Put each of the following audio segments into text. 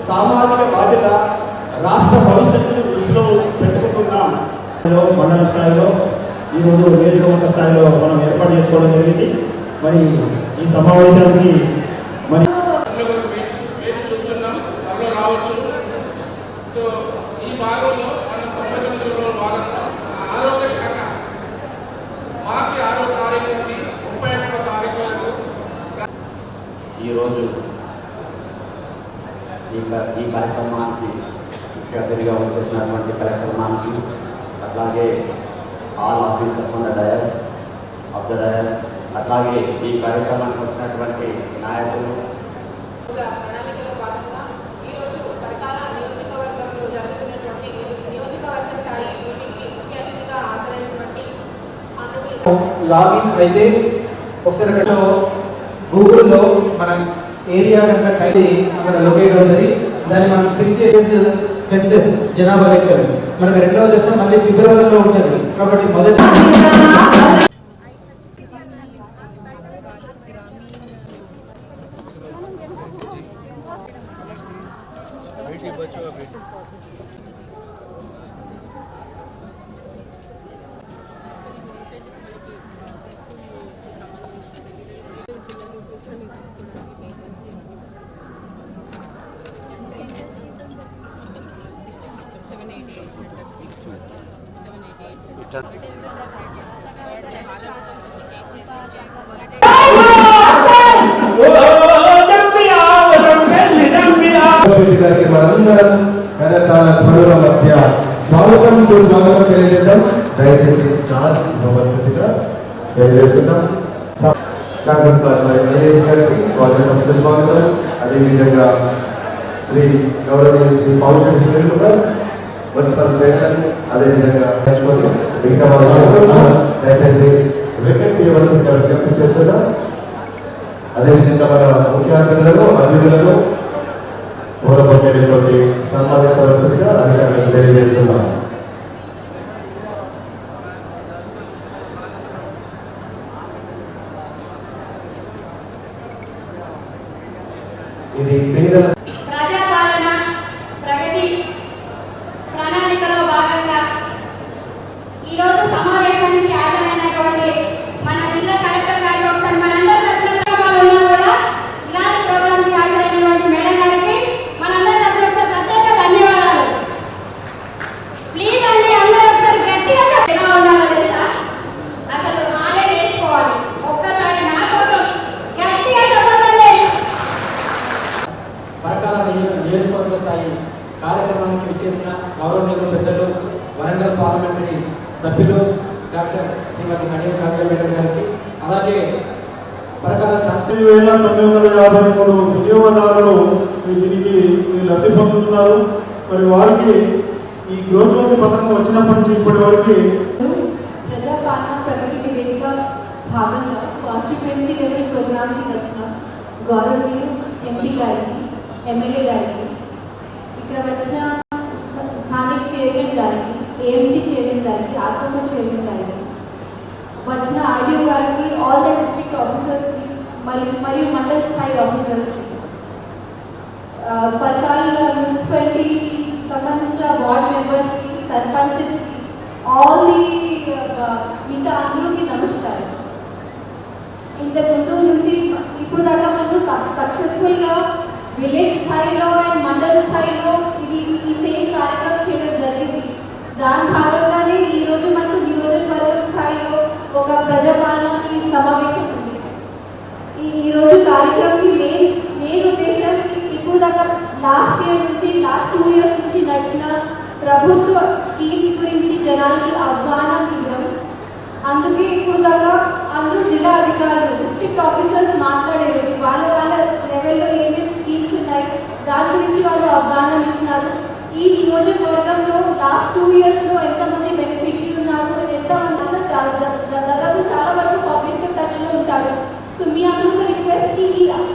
సామాజిక బాధ్యత రాష్ట్ర భవిష్యత్తును దృష్టిలో పెట్టుకుంటున్నాం. మండల స్థాయిలో ఈరోజు నియోజకవర్గ స్థాయిలో మనం ఏర్పాటు చేసుకోవడం జరిగింది. మరి ఈ సమావేశానికి మరి చూస్తున్నాం త్వరలో రావచ్చు. సో ఈ భాగంలో మనం 99లో భాగంగా ఆరోగ్య శాఖ మార్చి 6వ తారీఖు నుండి 31వ తారీఖు వరకు ఈరోజు ఈ కార్యక్రమానికి ముఖ్య అతిథిగా వచ్చేసినటువంటి కలెక్టర్మానికి, అట్లాగే all officers on the dais of the dais, అట్లాగే ఈ కార్యక్రమానికి వచ్చినటువంటి నాయకులు, ప్రణాళికలో భాగంగా ఈరోజు పరకాల నియోజకవర్గంలో జరుగుతున్నటువంటి నియోజకవర్గ స్థాయి మీటింగ్కి ముఖ్య అతిథిగా హాజరైనటువంటి లాగిన్ అయితే ఒకసారి గూగుల్లో మన ఏరియా కనుక అయితే అక్కడ లొకేట్ అవుతుంది. దాన్ని మనం క్లిక్ చేసి సెన్సెస్ జనాభా లెక్కలు మనకి 2వ దశ మళ్ళీ ఫిబ్రవరిలో ఉంటుంది. కాబట్టి మొదటి మనందరం కరతాల ధ్వనుల మధ్య స్వాగతం సుస్వాగతం తెలియజేద్దాం. దయచేసి గా తెలియజేస్తున్నాం. గారికి స్వాగతం సుస్వాగతం. అదేవిధంగా శ్రీ గౌరవనీయ శ్రీ పౌరుష సునీల్ కూడా మున్సిపల్ చైర్మన్, అదేవిధంగా మిగతా వాళ్ళు దయచేసి వెకెట్ చేయవలసిందిగా విజ్ఞప్తి చేస్తున్నాం. అదేవిధంగా మన ముఖ్య అతిథులను పూర్వపేటతోటి సన్మానించవలసిందిగా అధికారులకు తెలియజేస్తున్నాం. ఇది పేదల ప్రజాపాలన ప్రగతి ప్రణాళికలో భాగంగా ఈరోజు సమావేశానికి హాజరైనటువంటి మన జిల్లా కలెక్టర్ గారికి ఒకసారి మనందరి తరఫున కూడా ఇలాంటి ప్రోగ్రాంకి హాజరైనటువంటి మేడం గారికి మనందరి తరఫున ప్రత్యేక ధన్యవాదాలు. ప్లీజ్ అండి అందరూ ఒకసారి గట్టిగా ఎలా ఉండాలో తెలుసా? అసలు మాలే నేర్చుకోవాలి. ఒక్కసారి నా కోసం గట్టిగా చెప్పండి. పరకాల నియోజకవర్గ స్థాయి కార్యక్రమానికి విచ్చేసిన గౌరవనీయులు పెద్దలు వరంగల్ పార్లమెంటరీ సభ్యులు డాక్టర్ శ్రీమతి కడియం కావ్య మేడం గారికి, అలాగే పరకాల 953 వినియోగదారులు దీనికి లబ్ధి పొందుతున్నారు. మరి వారికి ఈ గృహజ్యోతి పథకం వచ్చినప్పటి నుంచి ఇప్పటి వరకు ప్రజాపాలన ప్రగతి నివేదిక భాగంగా కాన్స్టిట్యుయెన్సీ లెవెల్ ప్రోగ్రామ్కి వచ్చిన గవర్నమెంట్ ఎంపీ గారికి, ఎమ్మెల్యే గారికి, ఇక్కడ వచ్చిన స్థానిక చైర్మన్ గారికి, ఏఎంసీ చైర్మన్ గారికి, ఆత్మకూరు చైర్మన్ గారికి, వచ్చిన ఆర్డీఓ గారికి, ఆల్ ద డిస్ట్రిక్ట్ ఆఫీసర్స్కి మరియు మండల స్థాయి ఆఫీసర్స్కి, పరకాల మున్సిపాలిటీకి సంబంధించిన వార్డ్ మెంబర్స్కి, సర్పంచెస్కి, ఆల్ ది మిగతా అందరికీ నమస్కారం. ఇంతకుముందు నుంచి ఇప్పుడు దాకా మనం సక్సెస్ఫుల్గా విలేజ్ స్థాయిలో అండ్ మండల స్థాయిలో ఈ సేమ్ కార్యక్రమం చేయడం జరిగింది. దాని భాగంగానే ఈరోజు మనకు నియోజకవర్గ స్థాయిలో ఒక ప్రజాపాలనకి సమావేశం ఉంది. ఈరోజు కార్యక్రమంకి మెయిన్ ఉద్దేశం ఇప్పుడు దాకా లాస్ట్ 2 years నుంచి నడిచిన ప్రభుత్వ స్కీమ్స్ గురించి జనాలకి అవగాహన ఇవ్వడం. అందుకే ఇప్పుడు సో మీ అందరూ రిక్వెస్ట్కి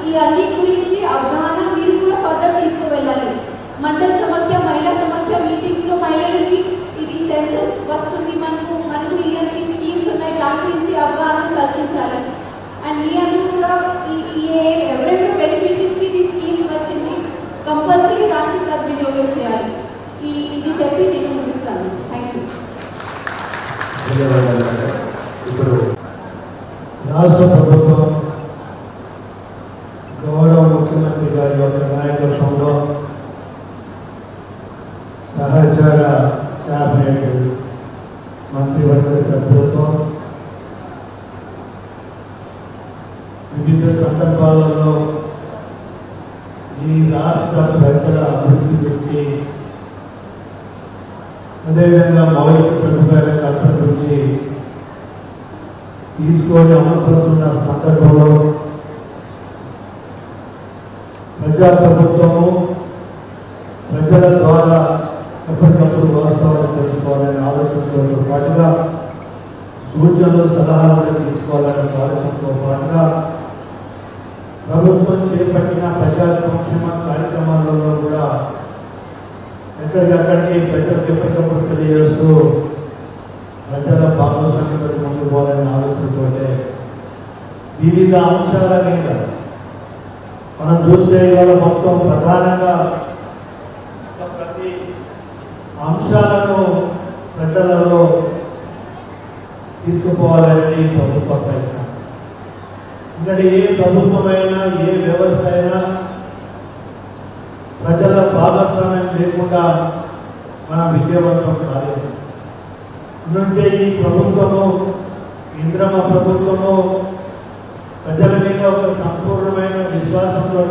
ఈ అన్ని గురించి అవగాహన మీరు కూడా ఫర్దర్ తీసుకువెళ్ళాలి. మండల సమాఖ్య మహిళా సమాఖ్య మీటింగ్స్లో మహిళలకి ఇది సెన్సెస్ వస్తుంది, మనకు ఈ స్కీమ్స్ ఉన్నాయి, దాని గురించి అవగాహన కల్పించాలి. అండ్ మీ అందరూ కూడా ఎవరెవరు బెనిఫిషరీస్కి ఈ స్కీమ్స్ వచ్చింది కంపల్సరీ దానికి సద్వినియోగం చేయాలి. ఇది చెప్పి నేను ముగిస్తాను. Thank you. ఇప్పుడు రాష్ట్ర ప్రభుత్వం గౌరవ ముఖ్యమంత్రి గారి యొక్క నాయకత్వంలో సహచర క్యాబినెట్ మంత్రివర్గ సభ్యులతో వివిధ సందర్భాలలో ఈ రాష్ట్ర ప్రజల అభివృద్ధి గురించి, అదేవిధంగా మౌలిక సదుపాయాల కల్పన గురించి తీసుకొని అమలుపడుతున్న సందర్భంలో ప్రజాప్రభుత్వము ప్రజల ద్వారా ఎప్పటికప్పుడు వాస్తవాలు తెలుసుకోవాలనే ఆలోచనతో పాటుగా సూచనలు సలహాలు తీసుకోవాలనే ఆలోచనతో పాటుగా ప్రభుత్వం చేపట్టిన ప్రజా సంక్షేమ కార్యక్రమాలలో కూడా ఎక్కడికక్కడికి ప్రజలకు ఎప్పటికప్పుడు తెలియజేస్తూ ప్రజల భాగస్వామ్యంతో ముందుకు పోవాలనే ఆలోచనతో వివిధ అంశాల మీద మనం చూస్తే ఇవాళ మొత్తం ప్రధానంగా ప్రతి అంశాలను ప్రజలలో తీసుకుపోవాలనేది ప్రభుత్వ ప్రయత్నం. ఇక్కడ ఏ ప్రభుత్వమైనా ఏ వ్యవస్థ అయినా ప్రజల భాగస్వామ్యం లేకుండా మనం విజయవంతం కాలేదు. నుంచే ఈ ప్రభుత్వము ఇంద్రమ ప్రభుత్వము ప్రజల మీద ఒక సంపూర్ణమైన విశ్వాసంతో,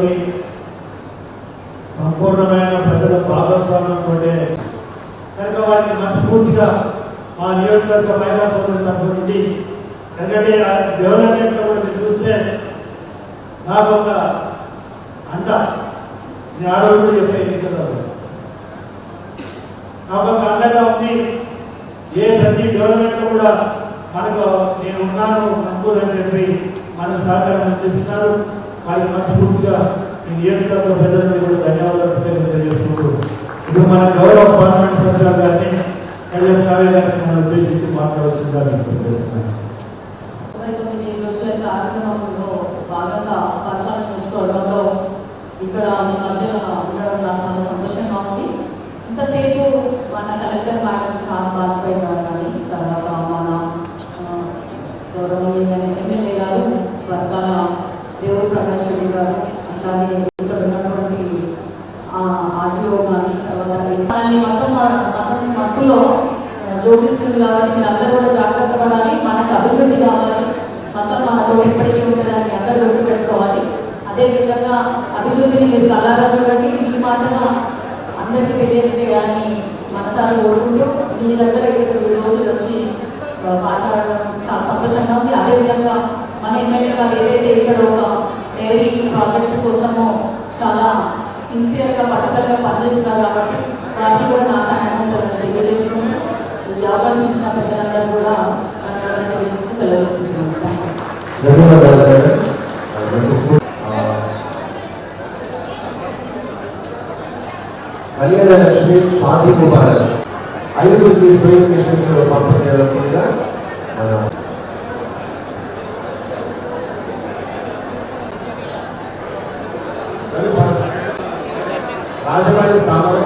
సంపూర్ణమైన ప్రజల భాగస్వామ్యంతో కనుక వారిని మనస్ఫూర్తిగా మా నియోజకవర్గ మహిళా సోదరుల తరఫు నుండి, ఎందుకంటే డెవలప్మెంట్లో కూడా మీరు చూస్తే నాకు ఒక అంట నేను ఆడవాళ్ళు చెప్పే ఎన్నికల్లో నాకు ఒక అండగా ఉంది. ప్రతి డెవలప్మెంట్లో కూడా మనకు నేను ఉన్నాను అనుకోదని చెప్పి మనకు సహకారం అందిస్తున్నారు. వారికి మనస్ఫూర్తిగా ఈ నియోజకవర్గ ప్రజలను కూడా ధన్యవాదాలు తెలియజేసుకుంటూ ఇప్పుడు మన గౌరవ పార్లమెంట్ సభ్యులు గారిని కళ్యాణ్ కావ్య గారిని మనం ఉద్దేశించి మాట్లాడాల్సిందిగా తెలియజేస్తున్నాను. 29 రోజుల కార్యక్రమంలో భాగంగా పరిపాలన నేర్చుకోవడంలో ఇక్కడ మీ మధ్య ఉండడం నాకు చాలా సంతోషంగా ఉంది. ఇంతసేపు మన కలెక్టర్ మేడం చాలా వాజ్పేయి గారు కానీ, తర్వాత మన గౌరవనీయమైన ఎమ్మెల్యే గారు వర్గాల దేవుడు ప్రకాష్ రెడ్డి గారు, అట్లాగే ఇక్కడ ఉన్నటువంటి ఆర్టీఓ కానీ, తర్వాత మట్టులో జోడిస్తుంది కాబట్టి మీరు అందరూ కూడా జాగ్రత్త పడాలి. మనకు అభివృద్ధి కావాలి, మొత్తం మనతో ఎప్పటికీ ఉంటుందని అందరూ గుర్తుపెట్టుకోవాలి. అదేవిధంగా అభివృద్ధిని మీరు కళ్ళారా చూడండి, మీ మాటగా అందరికీ తెలియజేయాలని మనసారి కోరుకుంటూ మీ దగ్గర ఈ రోజు వచ్చి మాట్లాడడం చాలా సంతోషంగా ఉంది. అదేవిధంగా మన ఎమ్మెల్యే గారు ఏదైతే ఇక్కడ ఒక డైరీ ప్రాజెక్టు కోసమో చాలా సిన్సియర్గా పట్టుదలగా పనిచేస్తున్నారు కాబట్టి వాటిని కూడా నా సాయం తెలియజేసుకుంటూ ఈ అవకాశం ఇచ్చిన పెద్దలందరూ కూడా తెలియజేస్తూ సెలవుస్తున్నాను. కళ్యాణ లక్ష్మి షాదీ ముబారక్ 5 స్వీట్ మిషన్స్ పంపిణీ చేయాల్సిందిగా రాజవారి స్థానం